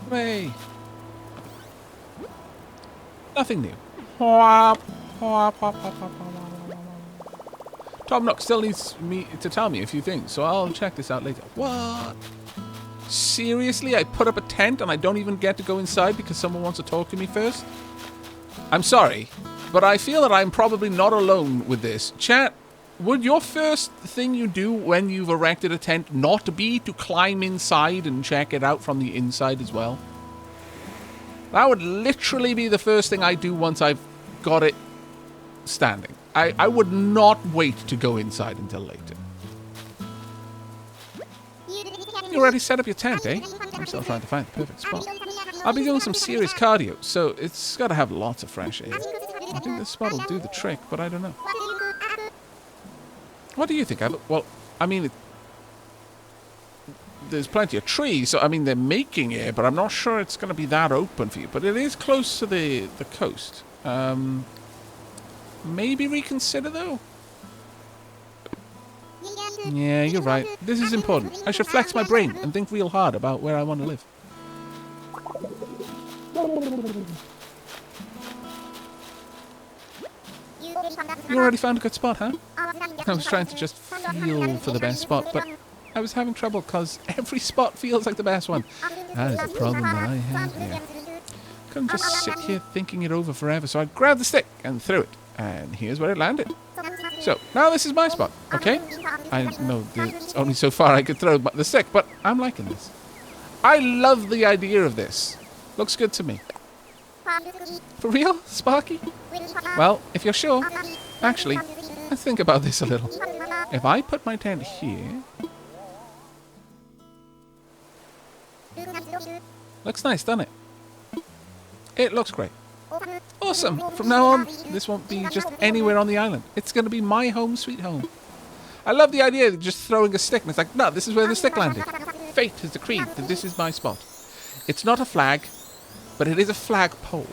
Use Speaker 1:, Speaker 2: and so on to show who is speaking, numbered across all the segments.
Speaker 1: Hooray! Nothing new. Tom Nook still needs me to tell me a few things, so I'll check this out later. What? Seriously? I put up a tent and I don't even get to go inside because someone wants to talk to me first? I'm sorry, but I feel that I'm probably not alone with this. Chat, would your first thing you do when you've erected a tent not be to climb inside and check it out from the inside as well? That would literally be the first thing I do once I've got it standing. I would not wait to go inside until later. You already set up your tent, eh? I'm still trying to find the perfect spot. I'll be doing some serious cardio, so it's got to have lots of fresh air. I think this spot will do the trick, but I don't know. What do you think, Aavak? Well, I mean, there's plenty of trees, so I mean, they're making air, but I'm not sure it's going to be that open for you. But it is close to the coast. Maybe reconsider, though? Yeah, you're right. This is important. I should flex my brain and think real hard about where I want to live. You already found a good spot, huh? I was trying to just feel for the best spot, but I was having trouble because every spot feels like the best one. That is a problem that I have here. Couldn't just sit here thinking it over forever, so I grabbed the stick and threw it. And here's where it landed. So, now this is my spot, okay? I know there's only so far I could throw the stick, but I'm liking this. I love the idea of this. Looks good to me. For real, Sparky? Well, if you're sure. Actually, let's think about this a little. If I put my tent here... Looks nice, doesn't it? It looks great. Awesome. From now on, this won't be just anywhere on the island. It's going to be my home sweet home. I love the idea of just throwing a stick and it's like, no, this is where the stick landed. Fate has decreed that this is my spot. It's not a flag, but it is a flagpole.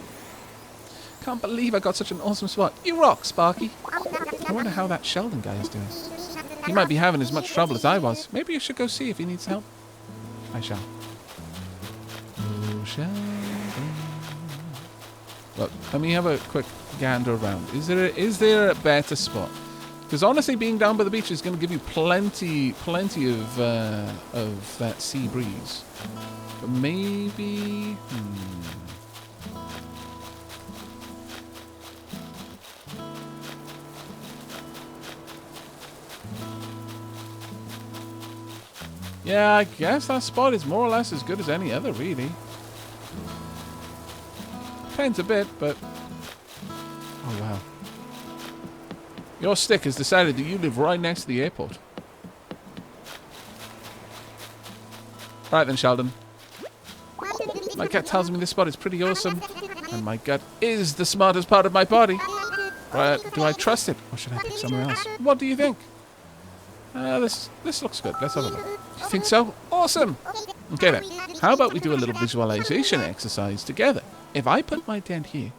Speaker 1: Can't believe I got such an awesome spot. You rock, Sparky. I wonder how that Sheldon guy is doing. He might be having as much trouble as I was. Maybe you should go see if he needs help. I shall. Oh, Sheldon. Look, let me have a quick gander around. Is there a better spot? Because honestly, being down by the beach is going to give you plenty of that sea breeze. But maybe... Yeah, I guess that spot is more or less as good as any other, really. Depends a bit, but... Oh, wow. Your stick has decided that you live right next to the airport. Right then, Sheldon. My gut tells me this spot is pretty awesome, and my gut is the smartest part of my body. Do I trust it, or should I pick somewhere else? What do you think? This looks good. Let's have a look. You think so? Awesome! Okay then, how about we do a little visualization exercise together? If I put my tent here...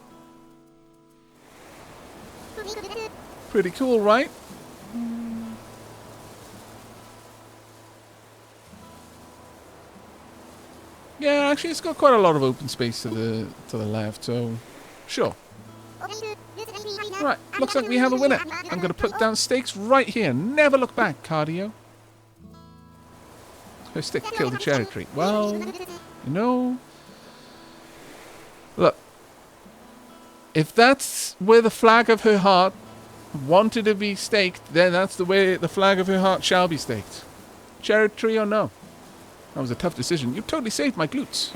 Speaker 1: Pretty cool, right? Yeah, actually it's got quite a lot of open space to the left, so... Sure. Right, looks like we have a winner. I'm going to put down stakes right here. Never look back, cardio. Her stick killed the cherry tree. Well, you know... Look. If that's where the flag of her heart wanted to be staked, then that's the way the flag of her heart shall be staked. Cherry tree or no? That was a tough decision. You totally saved my glutes.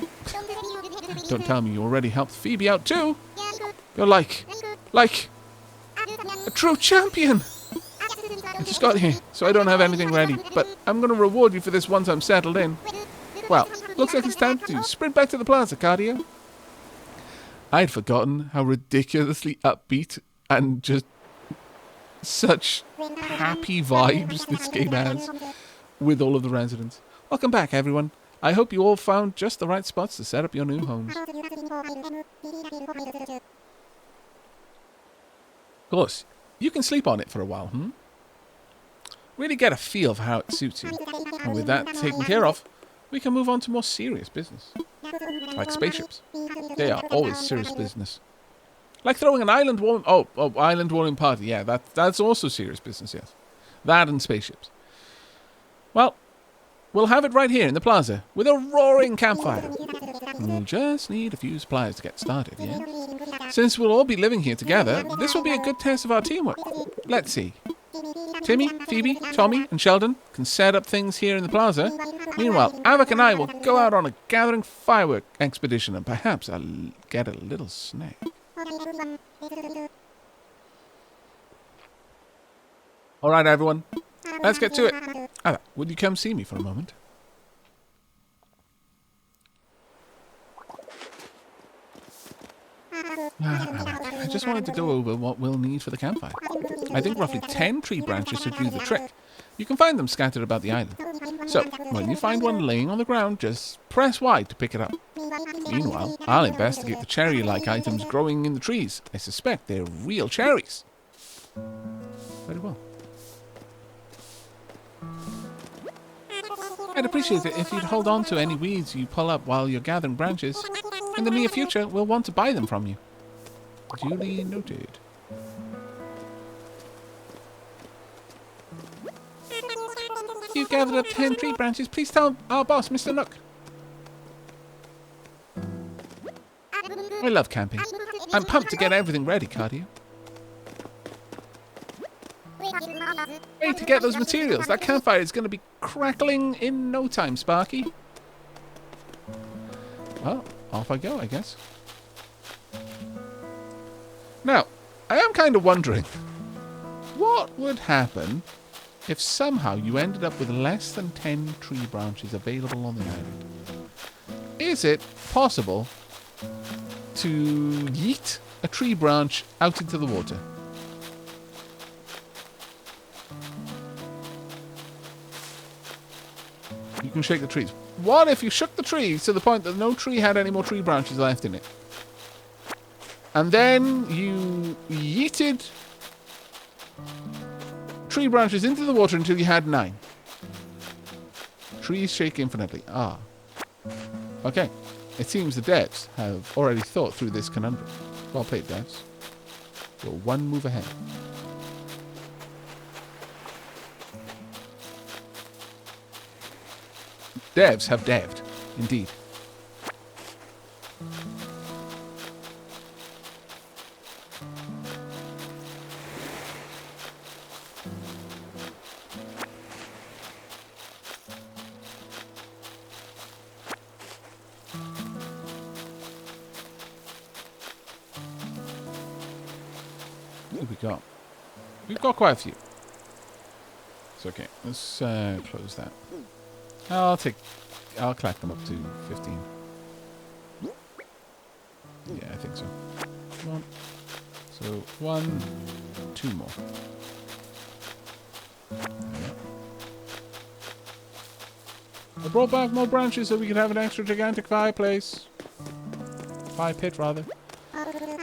Speaker 1: Don't tell me you already helped Phoebe out too. You're like a true champion. I just got here, so I don't have anything ready, but I'm going to reward you for this once I'm settled in. Well, looks like it's time to sprint back to the plaza, cardio. I had forgotten how ridiculously upbeat and just such happy vibes this game has with all of the residents. Welcome back, everyone. I hope you all found just the right spots to set up your new homes. Of course, you can sleep on it for a while, Really get a feel for how it suits you. And with that taken care of, we can move on to more serious business. Like spaceships. They are always serious business. Like throwing an island warming... Oh, island warming party. Yeah, that's also serious business, yes. That and spaceships. Well, we'll have it right here in the plaza with a roaring campfire. We'll just need a few supplies to get started, yeah? Since we'll all be living here together, this will be a good test of our teamwork. Let's see. Timmy, Phoebe, Tommy, and Sheldon can set up things here in the plaza. Meanwhile, Aavak and I will go out on a gathering firework expedition and perhaps I'll get a little snack. All right, everyone. Let's get to it. Aavak, would you come see me for a moment? I just wanted to go over what we'll need for the campfire. I think roughly 10 tree branches should do the trick. You can find them scattered about the island. So, when you find one laying on the ground, just press Y to pick it up. Meanwhile, I'll investigate the cherry-like items growing in the trees. I suspect they're real cherries. Very well. I'd appreciate it if you'd hold on to any weeds you pull up while you're gathering branches. In the near future, we'll want to buy them from you. Duly noted. You've gathered up 10 tree branches. Please tell our boss, Mr. Nook. I love camping. I'm pumped to get everything ready, Cardio. Wait to get those materials. That campfire is going to be crackling in no time, Sparky. Well, off I go, I guess. Now, I am kind of wondering, what would happen if somehow you ended up with less than 10 tree branches available on the island? Is it possible to yeet a tree branch out into the water? You can shake the trees. What if you shook the trees to the point that no tree had any more tree branches left in it? And then you yeeted tree branches into the water until you had 9. Trees shake infinitely. Ah. Okay. It seems the devs have already thought through this conundrum. Well played, devs. You're one move ahead. Devs have deved, indeed. What have we got? We've got quite a few. It's okay. Let's close that. I'll collect them up to 15. Yeah, I think so. Come on. So 1, 2 more. Yeah. I brought back more branches so we could have an extra gigantic fireplace. Fire pit, rather.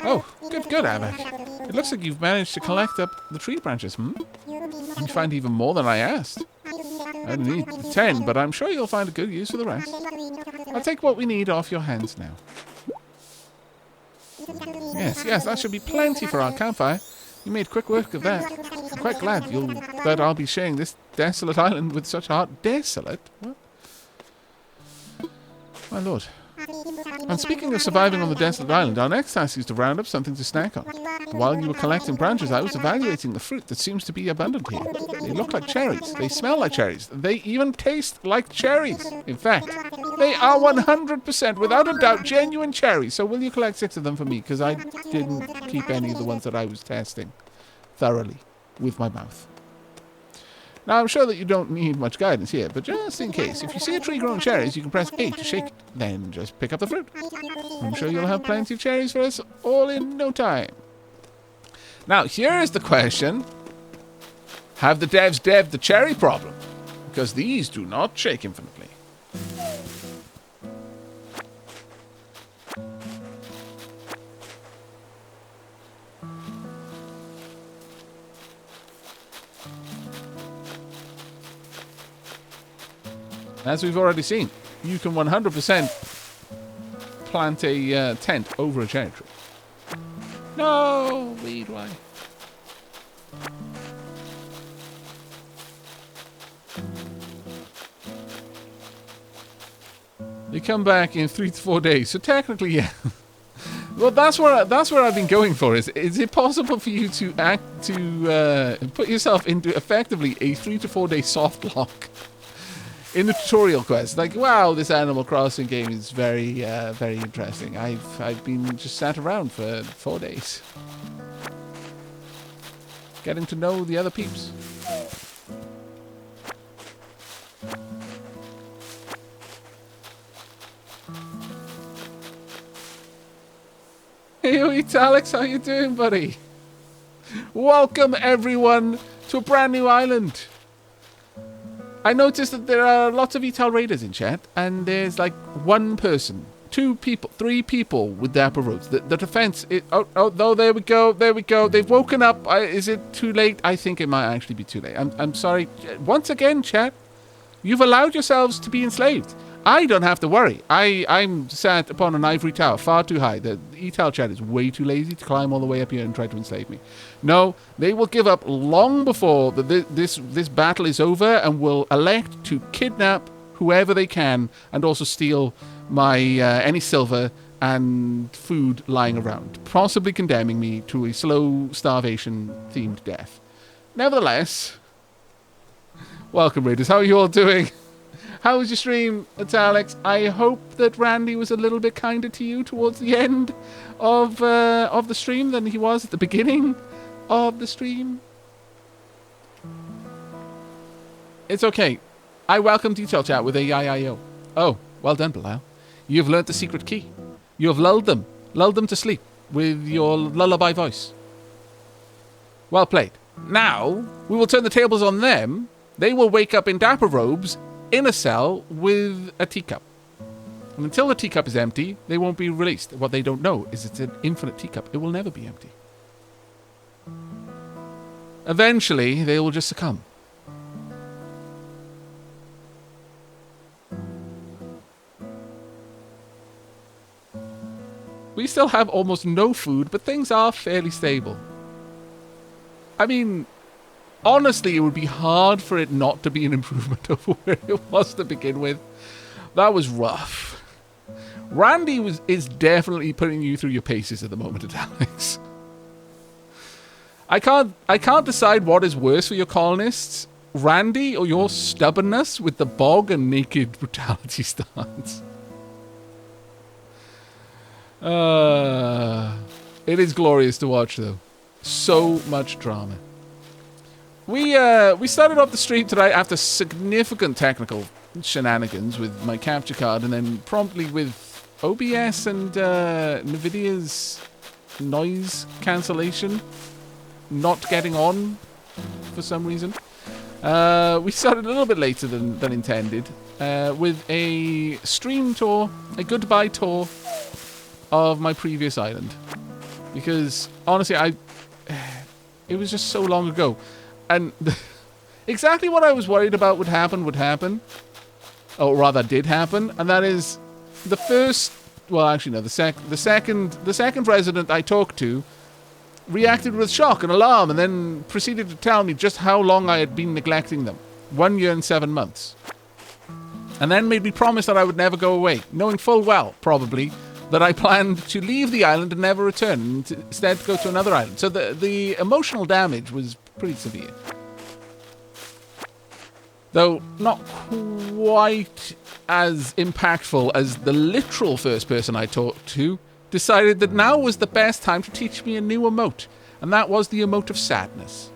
Speaker 1: Oh, good, Aavak. It looks like you've managed to collect up the tree branches, You find even more than I asked. I need 10, but I'm sure you'll find a good use for the rest. I'll take what we need off your hands now. Yes, that should be plenty for our campfire. You made quick work of that. I'm quite glad that I'll be sharing this desolate island with such heart. Desolate? What? My lord. And speaking of surviving on the desolate island, our next task is to round up something to snack on. While you were collecting branches, I was evaluating the fruit that seems to be abundant here. They look like cherries. They smell like cherries. They even taste like cherries. In fact, they are 100%, without a doubt, genuine cherries. So will you collect 6 of them for me? Because I didn't keep any of the ones that I was testing thoroughly with my mouth. Now, I'm sure that you don't need much guidance here, but just in case, if you see a tree growing cherries, you can press A to shake it. Then just pick up the fruit. I'm sure you'll have plenty of cherries for us all in no time. Now, here is the question. Have the devs devved the cherry problem? Because these do not shake infinitely. As we've already seen, you can 100% plant a tent over a cherry tree. No, weed, why? They come back in 3 to 4 days, so technically, yeah. Well, that's where I've been going for. Is it possible for you to put yourself into effectively a 3 to 4 day soft lock in the tutorial quest? Like, wow, this Animal Crossing game is very very interesting. I've been just sat around for 4 days, getting to know the other peeps. Hey, Alex, how you doing, buddy? Welcome, everyone, to a brand new island. I noticed that there are lots of ETAL raiders in chat, and there's like 1 person, 2 people, 3 people with dapper roads. The defense, oh, there we go. They've woken up. Is it too late? I think it might actually be too late. I'm sorry. Once again, chat, you've allowed yourselves to be enslaved. I don't have to worry. I'm sat upon an ivory tower far too high. The ETAL chat is way too lazy to climb all the way up here and try to enslave me. No, they will give up long before this battle is over and will elect to kidnap whoever they can and also steal my any silver and food lying around, possibly condemning me to a slow starvation-themed death. Nevertheless, welcome, Raiders. How are you all doing? How was your stream, Alex? I hope that Randy was a little bit kinder to you towards the end of the stream than he was at the beginning of the stream. It's okay. I welcome detail chat with AIIO. Oh, well done, Bilal. You have learnt the secret key. You have lulled them to sleep with your lullaby voice. Well played. Now, we will turn the tables on them. They will wake up in dapper robes in a cell with a teacup. And until the teacup is empty, they won't be released. What they don't know is it's an infinite teacup. It will never be empty. Eventually, they will just succumb. We still have almost no food, but things are fairly stable. I mean, honestly, it would be hard for it not to be an improvement over where it was to begin with. That was rough. Randy is definitely putting you through your paces at the moment, Alex. I can't decide what is worse for your colonists, Randy or your stubbornness with the bog and naked brutality stance. It is glorious to watch, though. So much drama. We started off the stream today after significant technical shenanigans with my capture card, and then promptly with OBS and NVIDIA's noise cancellation not getting on for some reason. We started a little bit later than intended with a stream tour, a goodbye tour of my previous island, because honestly, it was just so long ago. And exactly what I was worried about would happen. Or rather, did happen. And that is the first... Well, actually, no. The second resident I talked to reacted with shock and alarm and then proceeded to tell me just how long I had been neglecting them. 1 year and 7 months. And then made me promise that I would never go away, knowing full well, probably, that I planned to leave the island and never return, and instead go to another island. So the emotional damage was pretty severe. Though not quite as impactful as the literal first person I talked to decided that now was the best time to teach me a new emote, and that was the emote of sadness.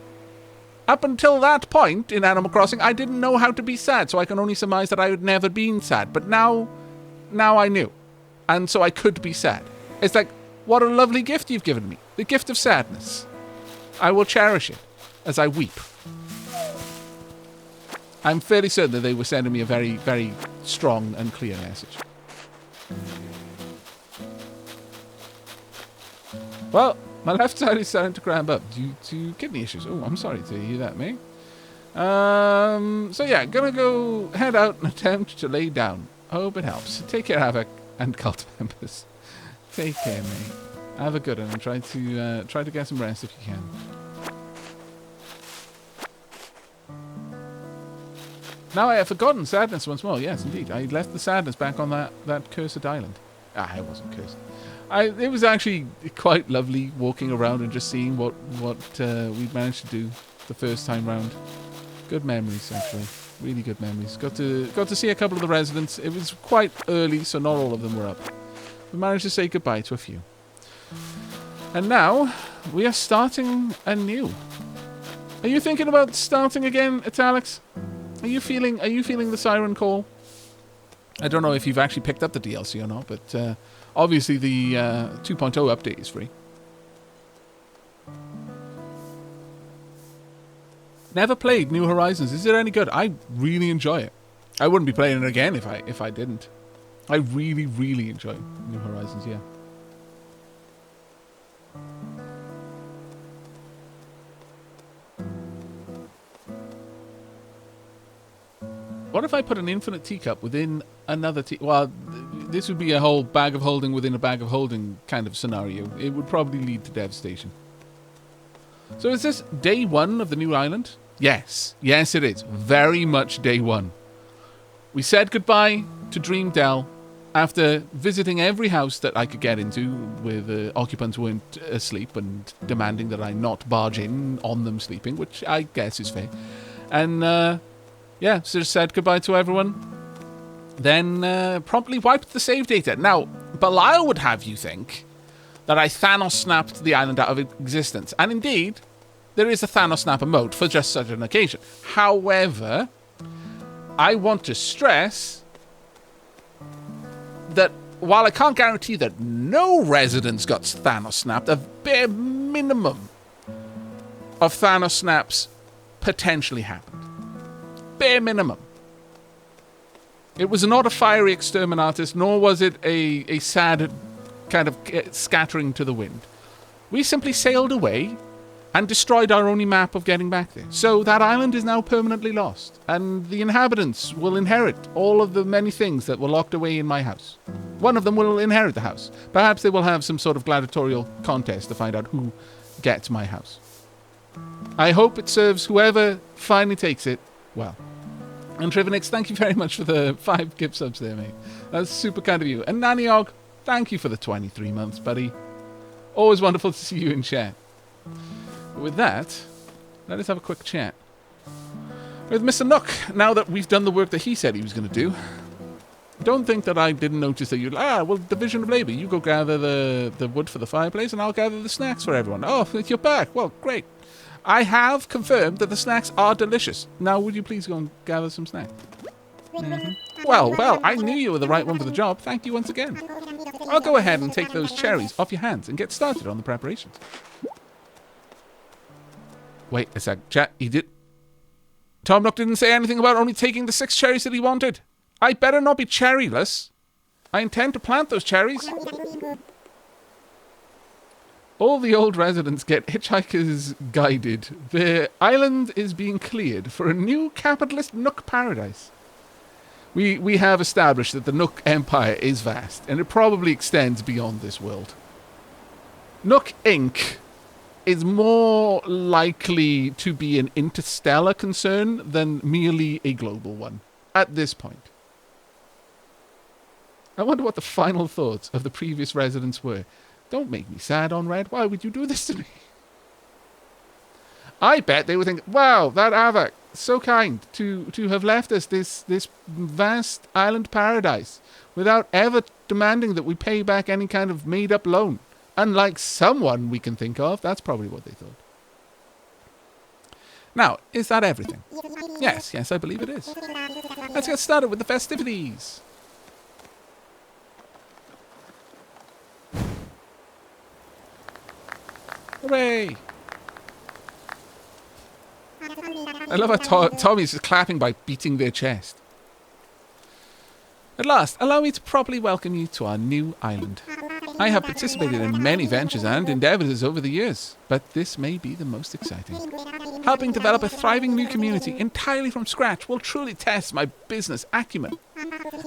Speaker 1: Up until that point in Animal Crossing, I didn't know how to be sad, so I can only surmise that I had never been sad. But now I knew, and so I could be sad. It's like, what a lovely gift you've given me, the gift of sadness. I will cherish it as I weep. I'm fairly certain that they were sending me a very, very strong and clear message. Well, my left side is starting to cramp up due to kidney issues. Oh, I'm sorry to hear that, mate. So yeah, gonna go head out and attempt to lay down. Hope it helps. Take care, Aavak and cult members. Take care, mate. Have a good one and try to get some rest if you can. Now I have forgotten sadness once more. Yes, indeed. I left the sadness back on that cursed island. Ah, it wasn't cursed. It was actually quite lovely walking around and just seeing what we'd managed to do the first time round. Good memories, actually. Really good memories. Got to see a couple of the residents. It was quite early, so not all of them were up. We managed to say goodbye to a few. And now we are starting anew. Are you thinking about starting again, Italics? Are you feeling the siren call? I don't know if you've actually picked up the DLC or not, but obviously the 2.0 update is free. Never played New Horizons. Is it any good? I really enjoy it. I wouldn't be playing it again if I didn't. I really, really enjoy New Horizons, yeah. What if I put an infinite teacup within another Well, this would be a whole bag of holding within a bag of holding kind of scenario. It would probably lead to devastation. So is this day one of the new island? Yes. Yes, it is. Very much day one. We said goodbye to Dream Dell after visiting every house that I could get into with occupants who weren't asleep and demanding that I not barge in on them sleeping, which I guess is fair. And, yeah, so just said goodbye to everyone. Then promptly wiped the save data. Now, Belial would have you think that I Thanos snapped the island out of existence. And indeed, there is a Thanos snapper mode for just such an occasion. However, I want to stress that while I can't guarantee that no residents got Thanos snapped, a bare minimum of Thanos snaps potentially happened. Bare minimum. It was not a fiery exterminatus, nor was it a sad kind of scattering to the wind. We simply sailed away and destroyed our only map of getting back there. So that island is now permanently lost, and the inhabitants will inherit all of the many things that were locked away in my house. One of them will inherit the house. Perhaps they will have some sort of gladiatorial contest to find out who gets my house. I hope it serves whoever finally takes it well. And Trivanix, thank you very much for the 5 gift subs there, mate. That's super kind of you. And Naniog, thank you for the 23 months, buddy. Always wonderful to see you in chat. With that, let us have a quick chat with Mr. Nook, now that we've done the work that he said he was going to do. Don't think that I didn't notice that well, division of labour. You go gather the wood for the fireplace and I'll gather the snacks for everyone. Oh, you're back. Well, great. I have confirmed that the snacks are delicious. Now, would you please go and gather some snacks? Mm-hmm. Well, I knew you were the right one for the job. Thank you once again. I'll go ahead and take those cherries off your hands and get started on the preparations. Wait a sec, chat, he did... Tom Nook didn't say anything about only taking the 6 cherries that he wanted. I better not be cherryless. I intend to plant those cherries. All the old residents get hitchhikers guided. The island is being cleared for a new capitalist Nook paradise. We have established that the Nook Empire is vast, and it probably extends beyond this world. Nook Inc. is more likely to be an interstellar concern than merely a global one at this point. I wonder what the final thoughts of the previous residents were. Don't make me sad, Onred. Why would you do this to me? I bet they would think, wow, that Aavak, so kind to have left us this vast island paradise without ever demanding that we pay back any kind of made-up loan. Unlike someone we can think of. That's probably what they thought. Now, is that everything? Yes, I believe it is. Let's get started with the festivities. Hooray! I love how Tommy's just clapping by beating their chest. At last, allow me to properly welcome you to our new island. I have participated in many ventures and endeavors over the years, but this may be the most exciting. Helping develop a thriving new community entirely from scratch will truly test my business acumen.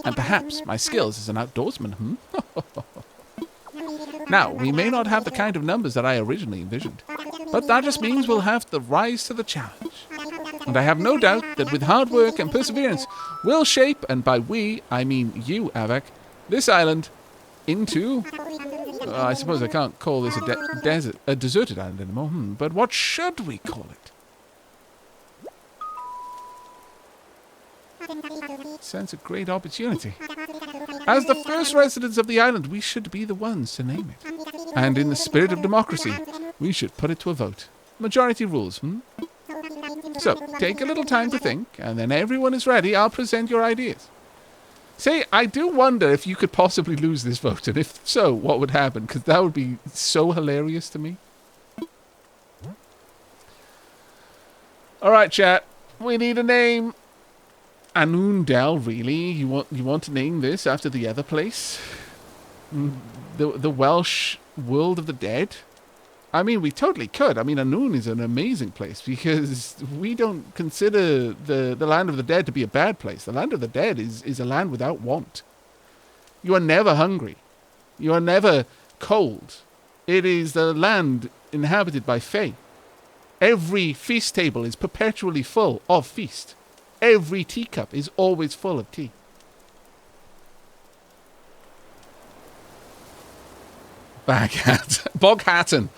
Speaker 1: And perhaps my skills as an outdoorsman, Now, we may not have the kind of numbers that I originally envisioned, but that just means we'll have to rise to the challenge. And I have no doubt that with hard work and perseverance, we'll shape, and by we, I mean you, Aavak, this island into... I suppose I can't call this a deserted island anymore, but what should we call it? Sense a great opportunity. As the first residents of the island, we should be the ones to name it. And in the spirit of democracy, we should put it to a vote. Majority rules, So, take a little time to think, and then everyone is ready, I'll present your ideas. Say, I do wonder if you could possibly lose this vote, and if so, what would happen, because that would be so hilarious to me. Alright, chat. We need a name. Anundel, really? You want to name this after the other place? The Welsh world of the dead? I mean, we totally could. I mean, Anun is an amazing place because we don't consider the land of the dead to be a bad place. The land of the dead is a land without want. You are never hungry. You are never cold. It is the land inhabited by Fae. Every feast table is perpetually full of feast. Every teacup is always full of tea. Boghatton.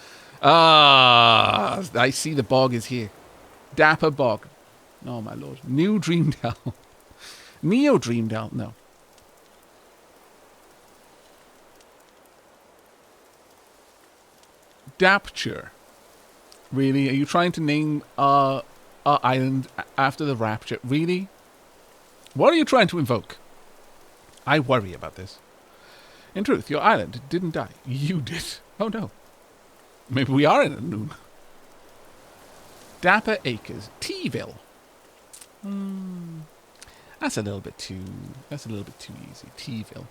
Speaker 1: Ah, I see the bog is here. Dapper Bog. Oh, my lord. New Dreamdale. Neo Dreamdale. No. Dapture. Really? Are you trying to name our island after the rapture? Really? What are you trying to invoke? I worry about this. In truth, your island didn't die. You did. Oh, no. Maybe we are in a noon. Dapper Acres. Teaville. That's a little bit too easy. Teaville.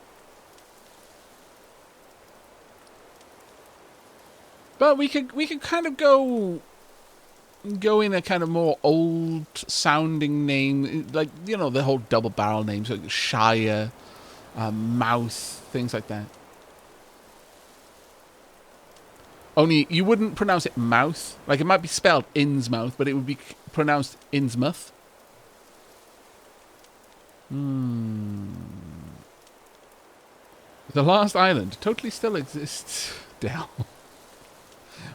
Speaker 1: But we could kind of go in a kind of more old sounding name, like, you know, the whole double barrel names, like Shire, Mouth, things like that. Only you wouldn't pronounce it mouth. Like, it might be spelled Innsmouth, but it would be pronounced Innsmouth. The Last Island totally still exists. Dell.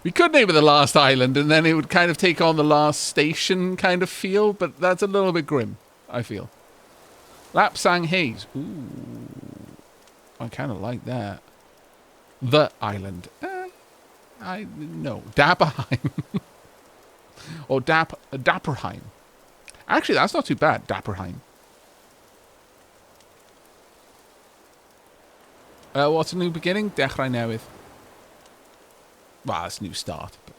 Speaker 1: We could name it The Last Island, and then it would kind of take on the Last Station kind of feel, but that's a little bit grim, I feel. Lapsang Haze. Ooh. I kind of like that. The Island. No. Dapperheim. Or Dapperheim. Actually, that's not too bad, Dapperheim. What's a new beginning? Dechrau Newydd. Well, it's a new start. But...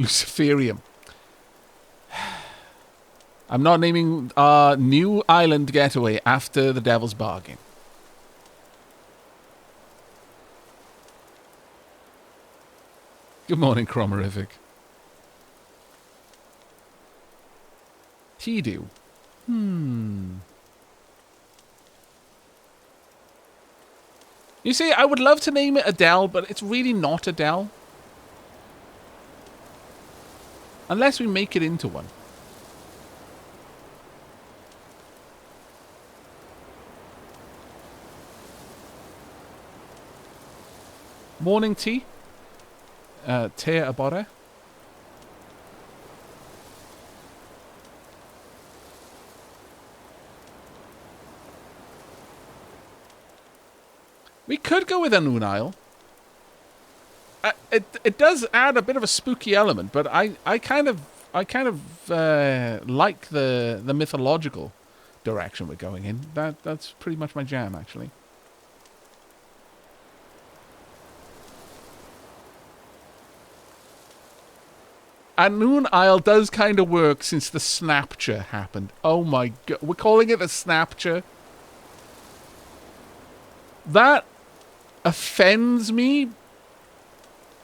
Speaker 1: Luciferium. I'm not naming our new island getaway after the Devil's Bargain. Good morning, Chromerific. Tidu. You see, I would love to name it Adele, but it's really not Adele. Unless we make it into one. Morning tea. Te abore. We could go with Anun Isle. It does add a bit of a spooky element, but I kind of like the mythological direction we're going in. That's pretty much my jam, actually. Anun Isle does kind of work since the Snapture happened. Oh my god, we're calling it the Snapture. That offends me,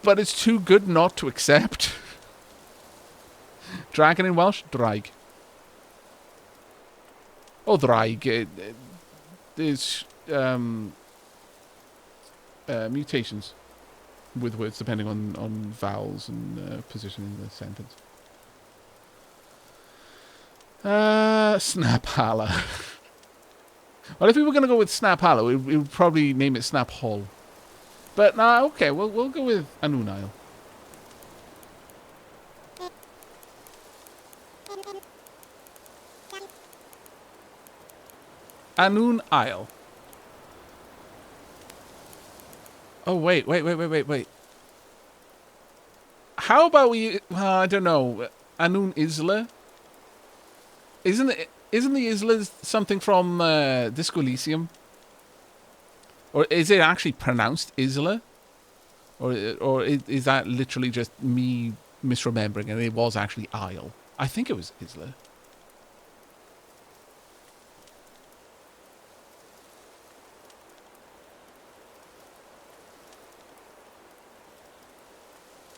Speaker 1: but it's too good not to accept. Dragon in Welsh? Draig. Oh, Draig. There's mutations with words depending on vowels and position in the sentence. Snaphala. Well, if we were going to go with Snaphala, we would probably name it Snap Hall. But no, okay, we'll go with Anun Isle. Anun Isle. Oh, wait. How about we... I don't know. Anun Isla? Isn't the Isla something from Disco Elysium? Or is it actually pronounced Isla? Or is that literally just me misremembering and it was actually Isle? I think it was Isla.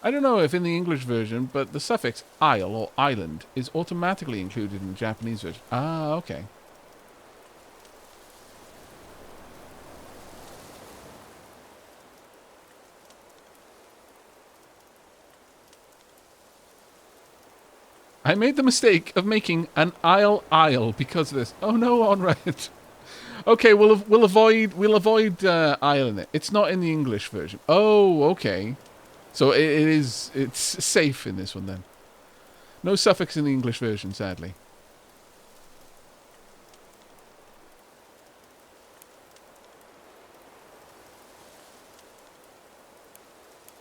Speaker 1: I don't know if in the English version, but the suffix isle or island is automatically included in the Japanese version. Ah, okay. I made the mistake of making an isle because of this. Oh no, Onred. Okay, we'll avoid isle in it. It's not in the English version. Oh, okay. So it's safe in this one then. No suffix in the English version, sadly.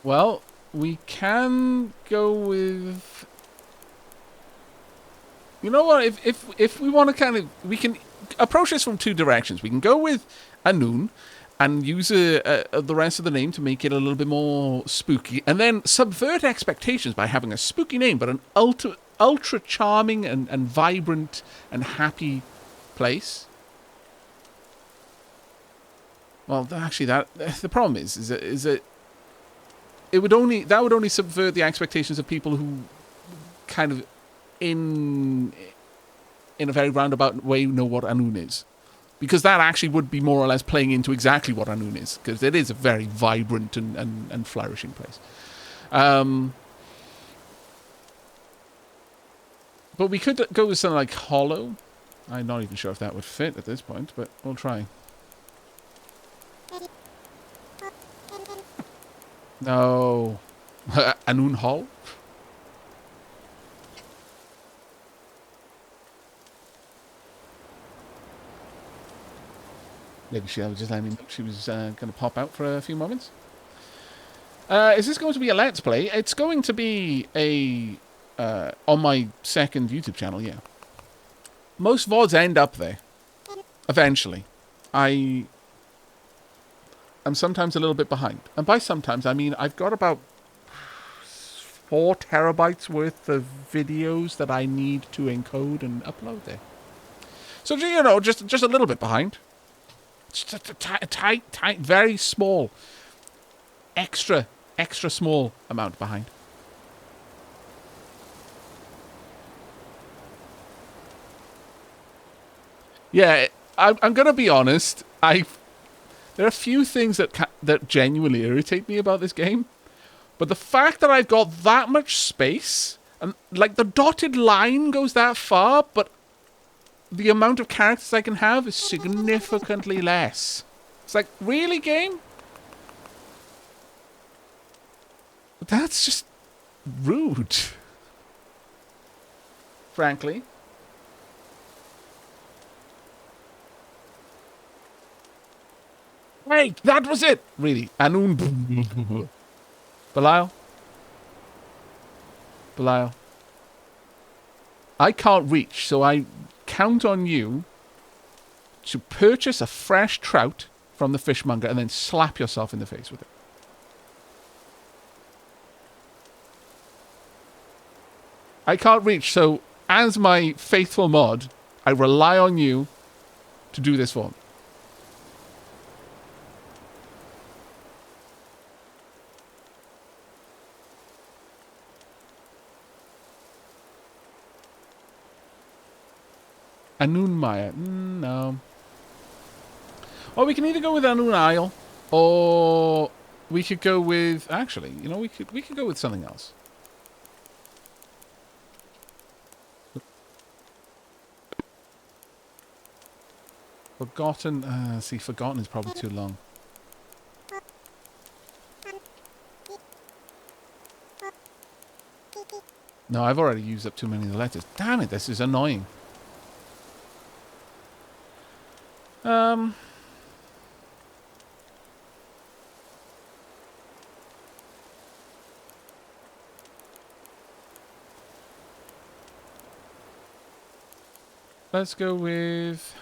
Speaker 1: Well, we can go with... You know what? If we want to kind of... We can approach this from two directions. We can go with Anun and use the rest of the name to make it a little bit more spooky. And then subvert expectations by having a spooky name, but an ultra charming and vibrant and happy place. Well, actually, the problem is that it would only subvert the expectations of people who kind of in a very roundabout way know what Anun is. Because that actually would be more or less playing into exactly what Anun is. Because it is a very vibrant and flourishing place. But we could go with something like Hollow. I'm not even sure if that would fit at this point, but we'll try. No. Anun Hall? Maybe she was just letting me know she was going to pop out for a few moments. Is this going to be a Let's Play? It's going to be a... on my second YouTube channel, yeah. Most VODs end up there. Eventually. I'm sometimes a little bit behind. And by sometimes, I mean I've got about 4 terabytes worth of videos that I need to encode and upload there. So, you know, just a little bit behind. Just a tight, very small, extra small amount behind. Yeah, I'm gonna be honest. There are a few things that genuinely irritate me about this game, but the fact that I've got that much space and like the dotted line goes that far, but the amount of characters I can have is significantly less. It's like, really, game? That's just rude. Frankly. Hey, that was it! Really. Anun. Belial? Belial. I can't reach, so I count on you to purchase a fresh trout from the fishmonger and then slap yourself in the face with it. I can't reach, so as my faithful mod, I rely on you to do this for me. Anun Maya. No. Well, we can either go with Anun Isle, or we could go with... Actually, you know, we could go with something else. Forgotten... see, Forgotten is probably too long. No, I've already used up too many of the letters. Damn it, this is annoying. Let's go with...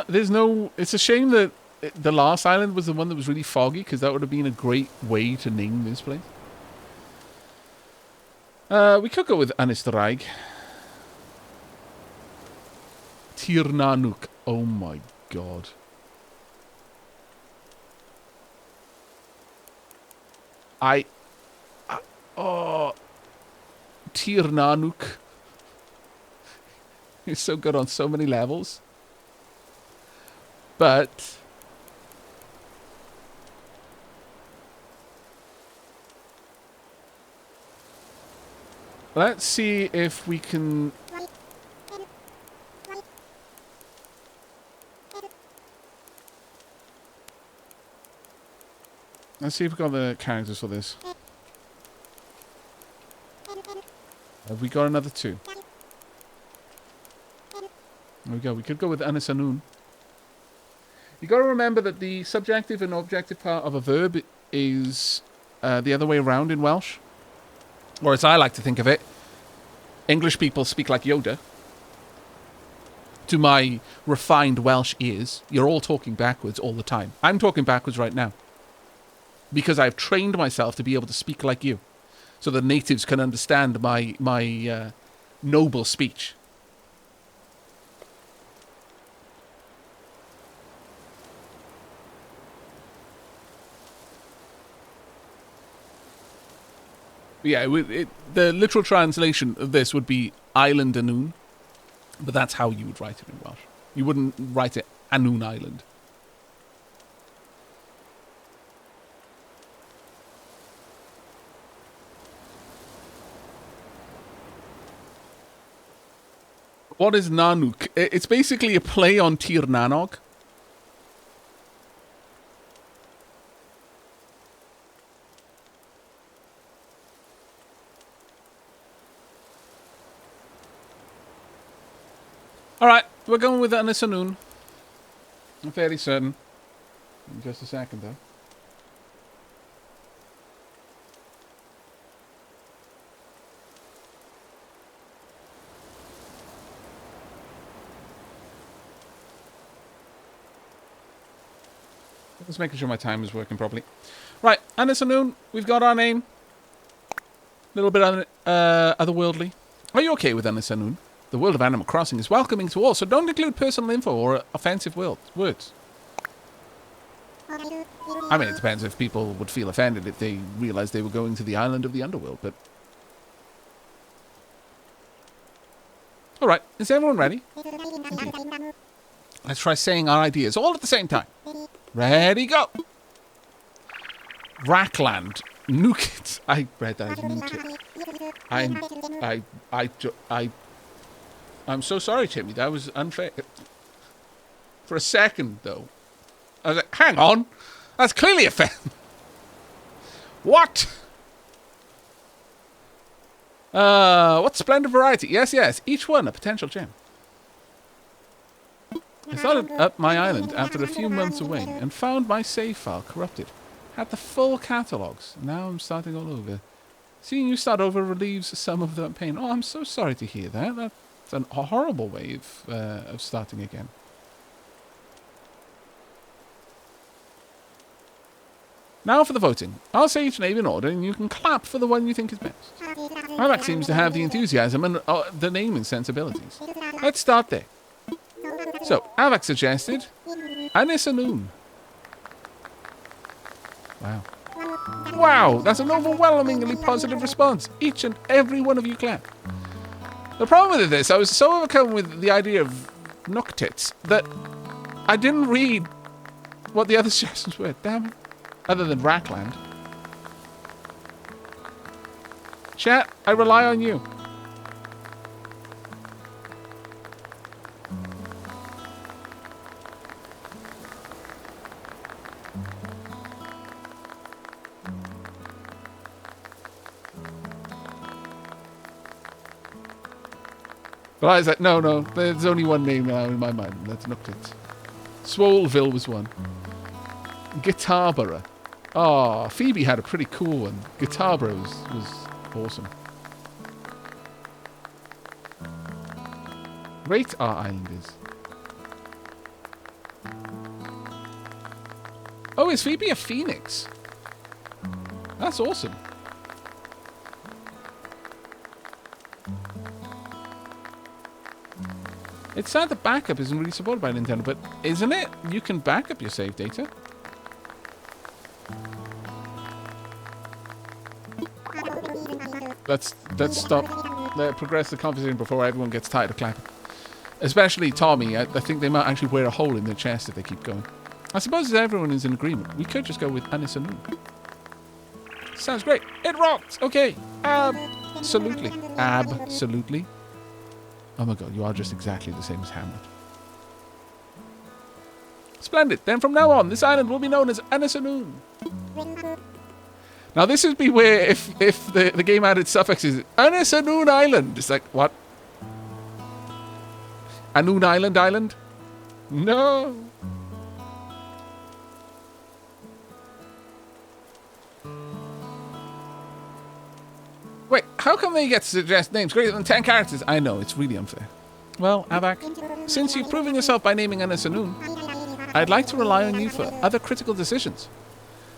Speaker 1: There's no... It's a shame that the last island was the one that was really foggy, because that would have been a great way to name this place. We could go with Anistraig. Tirnanuk. Oh my god. Oh... Tirnanuk. It's so good on so many levels. But... let's see if we can... Let's see if we've got the characters for this. Have we got another two? There we go. We could go with Anisanun. You got to remember that the subjective and objective part of a verb is the other way around in Welsh. Or as I like to think of it, English people speak like Yoda. To my refined Welsh ears, you're all talking backwards all the time. I'm talking backwards right now. Because I've trained myself to be able to speak like you. So the natives can understand my noble speech. Yeah, the literal translation of this would be Island Anun. But that's how you would write it in Welsh. You wouldn't write it Anun Island. What is Nanuk? It's basically a play on Tir Nanog. Alright, we're going with Anisanun. I'm fairly certain. In just a second, though. Just making sure my time is working properly. Right, Anisanun, we've got our name. A little bit otherworldly. Are you okay with Anisanun? The world of Animal Crossing is welcoming to all, so don't include personal info or offensive words. I mean, it depends if people would feel offended if they realized they were going to the island of the underworld, but... Alright, is everyone ready? Okay. Let's try saying our ideas all at the same time. Ready, go! Rackland. Nuke it. I read that as nuke it. I'm so sorry, Timmy. That was unfair. For a second, though, I was like, hang on. That's clearly a fair. What? What splendid variety. Yes, yes. Each one a potential gem. I started up my island after a few months away and found my save file corrupted. Had the full catalogues. Now I'm starting all over. Seeing you start over relieves some of that pain. Oh, I'm so sorry to hear that. That's a horrible way of starting again. Now for the voting. I'll say each name in order, and you can clap for the one you think is best. Aavak seems to have the enthusiasm and the naming sensibilities. Let's start there. So, Aavak suggested Anisanoon. Wow. Wow, that's an overwhelmingly positive response. Each and every one of you clap. The problem with this, I was so overcome with the idea of Nook Tits that I didn't read what the other suggestions were. Damn it. Other than Rackland. Chat, I rely on you. But I was like, no, there's only one name now in my mind, and that's Nook Tits. Swoleville was one. Guitarborough. Oh, Phoebe had a pretty cool one. Guitarborough was awesome. Great our island is. Oh, is Phoebe a phoenix? That's awesome. It's sad the backup isn't really supported by Nintendo, but isn't it? You can back up your save data. Let's stop. Let's progress the conversation before everyone gets tired of clapping. Especially Tommy. I think they might actually wear a hole in their chest if they keep going. I suppose if everyone is in agreement, we could just go with Anisanoon. Sounds great. It rocks. Okay. Absolutely. Absolutely. Oh my god, you are just exactly the same as Hamlet. Splendid. Then from now on, this island will be known as Anisanoon. Now this would be where if the game added suffixes, Anisanoon Island. It's like, what? Anoon Island? No. Wait, how come they get to suggest names greater than 10 characters? I know, it's really unfair. Well, Aavak, since you've proven yourself by naming Anisanoon, I'd like to rely on you for other critical decisions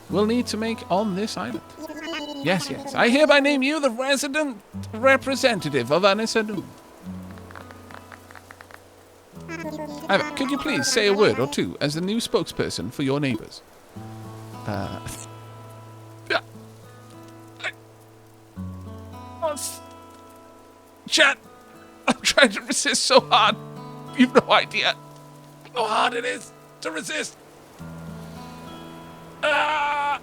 Speaker 1: we'll need to make on this island. Yes, I hereby name you the resident representative of Anisanoon. Aavak, could you please say a word or two as the new spokesperson for your neighbours? Chat, I'm trying to resist so hard. You've no idea how hard it is to resist. I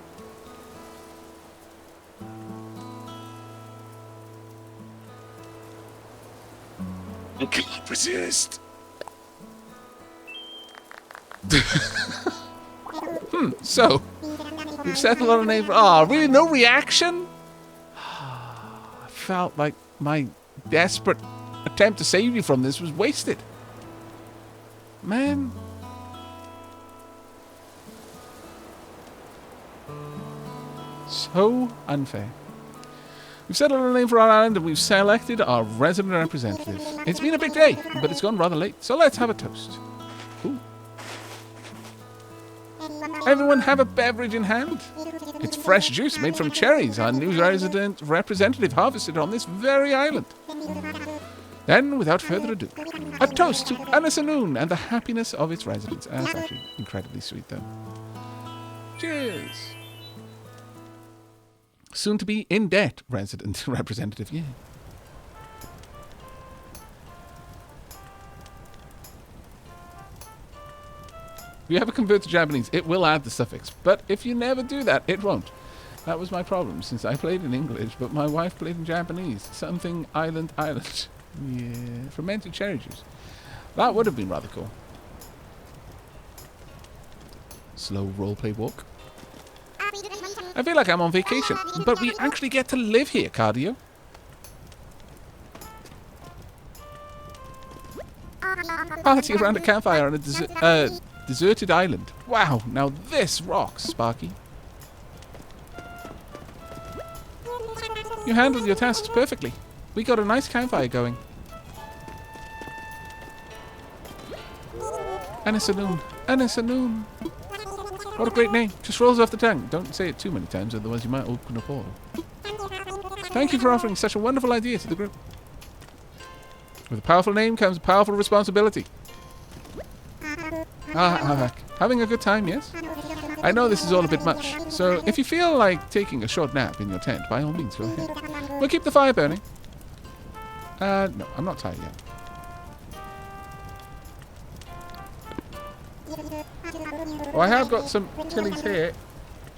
Speaker 1: can't resist. So, you've settled on a name. Ah, really? No reaction? I felt like my desperate attempt to save you from this was wasted. Man. So unfair. We've settled on a name for our island and we've selected our resident representative. It's been a big day, but it's gone rather late, so let's have a toast. Ooh. Everyone have a beverage in hand. It's fresh juice made from cherries our new resident representative harvested on this very island. Then, without further ado, a toast to Anisanoon and the happiness of its residents. That's actually incredibly sweet, though. Cheers. Soon to be in debt resident representative, yeah. If you ever convert to Japanese, it will add the suffix. But if you never do that, it won't. That was my problem, since I played in English, but my wife played in Japanese. Something island. Yeah, fermented cherry juice. That would have been rather cool. Slow roleplay walk. I feel like I'm on vacation, but we actually get to live here, Cardio. Party around a campfire on a deserted island. Wow, now this rocks, Sparky. You handled your tasks perfectly. We got a nice campfire going. Anisanoon. Anisanoon. What a great name. Just rolls off the tongue. Don't say it too many times, otherwise you might open a portal. Thank you for offering such a wonderful idea to the group. With a powerful name comes a powerful responsibility. Aavak. Having a good time, yes? I know this is all a bit much, so if you feel like taking a short nap in your tent, by all means, go ahead. We'll keep the fire burning. No, I'm not tired yet. Oh, I have got some Tilly's hair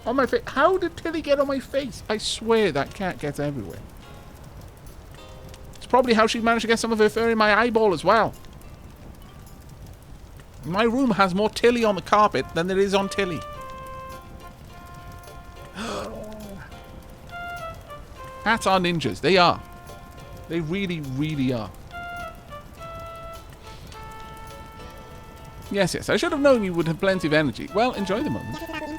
Speaker 1: on my face. How did Tilly get on my face? I swear that cat gets everywhere. It's probably how she managed to get some of her fur in my eyeball as well. My room has more Tilly on the carpet than there is on Tilly. Cats are ninjas. They are. They really, really are. Yes, yes. I should have known you would have plenty of energy. Well, enjoy the moment.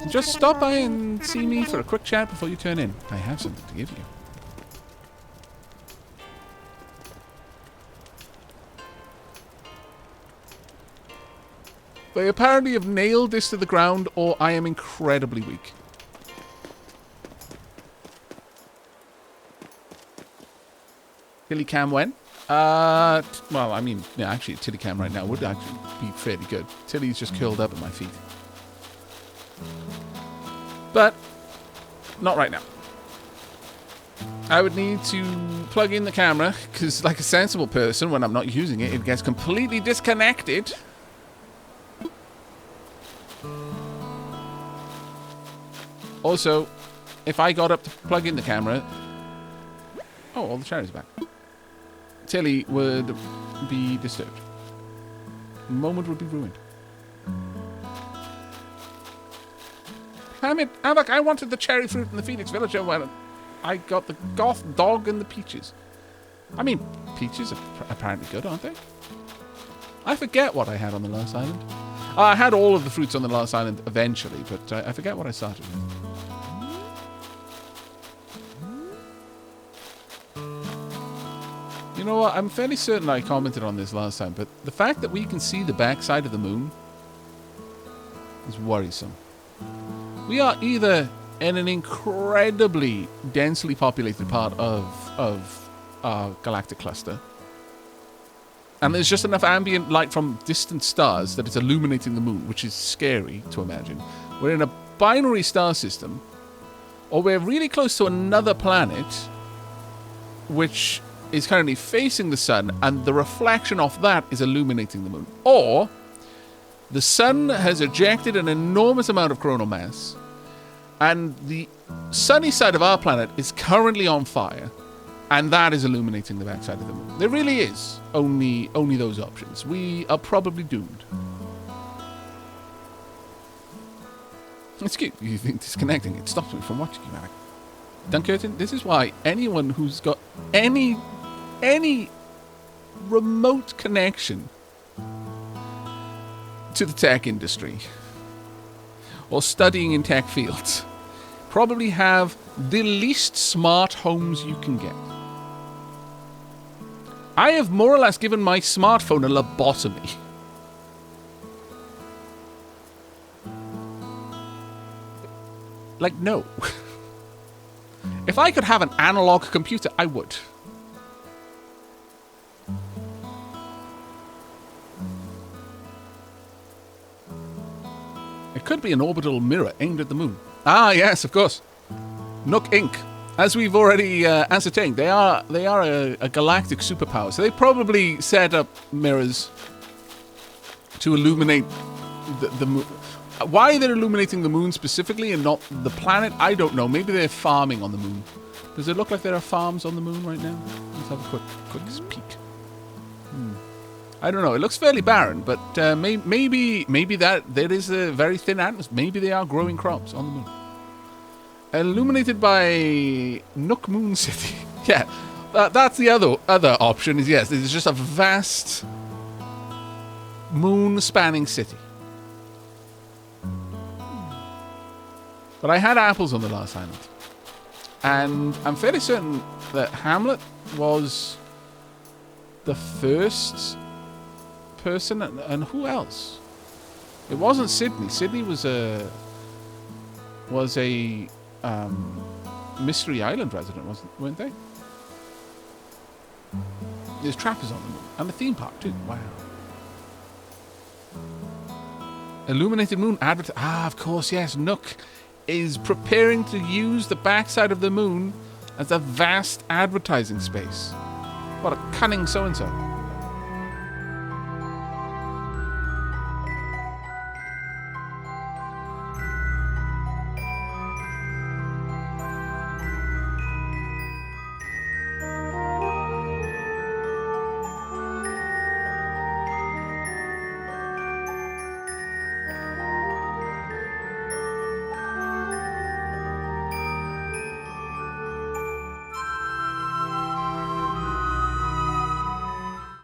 Speaker 1: Just stop by and see me for a quick chat before you turn in. I have something to give you. They apparently have nailed this to the ground, or I am incredibly weak. Tilly cam when? Well, I mean, yeah, actually, Tilly cam right now would actually be fairly good. Tilly's just curled up at my feet. But, not right now. I would need to plug in the camera, because like a sensible person, when I'm not using it, it gets completely disconnected. Also, if I got up to plug in the camera... Oh, all the cherries are back. Tilly would be disturbed. The moment would be ruined. Damn it, Aavak, I wanted the cherry fruit in the Phoenix Villager when I got the goth dog and the peaches. I mean, peaches are apparently good, aren't they? I forget what I had on the last island. I had all of the fruits on the last island eventually, but I forget what I started with. You know what? I'm fairly certain I commented on this last time, but the fact that we can see the backside of the moon is worrisome. We are either in an incredibly densely populated part of our galactic cluster, and there's just enough ambient light from distant stars that it's illuminating the moon, which is scary to imagine. We're in a binary star system, or we're really close to another planet, which is currently facing the sun, and the reflection off that is illuminating the moon. Or the sun has ejected an enormous amount of coronal mass, and the sunny side of our planet is currently on fire, and that is illuminating the backside of the moon. There really is only those options. We are probably doomed. It's cute. You think disconnecting it stops me from watching you, Aavak. Duncurtin, this is why anyone who's got any remote connection to the tech industry or studying in tech fields probably have the least smart homes you can get. I have more or less given my smartphone a lobotomy. Like, no. If I could have an analog computer, I would. It could be an orbital mirror aimed at the moon. Ah, yes, of course. Nook Inc. As we've already ascertained, they are a galactic superpower. So they probably set up mirrors to illuminate the moon. Why they're illuminating the moon specifically and not the planet, I don't know. Maybe they're farming on the moon. Does it look like there are farms on the moon right now? Let's have a quick peek. I don't know. It looks fairly barren, but maybe that there is a very thin atmosphere. Maybe they are growing crops on the moon. Illuminated by Nook Moon City. Yeah, that's the other option. Is yes, it's just a vast moon-spanning city. But I had apples on the last island, and I'm fairly certain that Hamlet was the first person, and who else? It wasn't Sydney. Sydney was was a Mystery Island resident, weren't they? There's trappers on the moon. And a theme park, too. Wow. Illuminated moon advert. Of course, yes. Nook is preparing to use the backside of the moon as a vast advertising space. What a cunning so-and-so.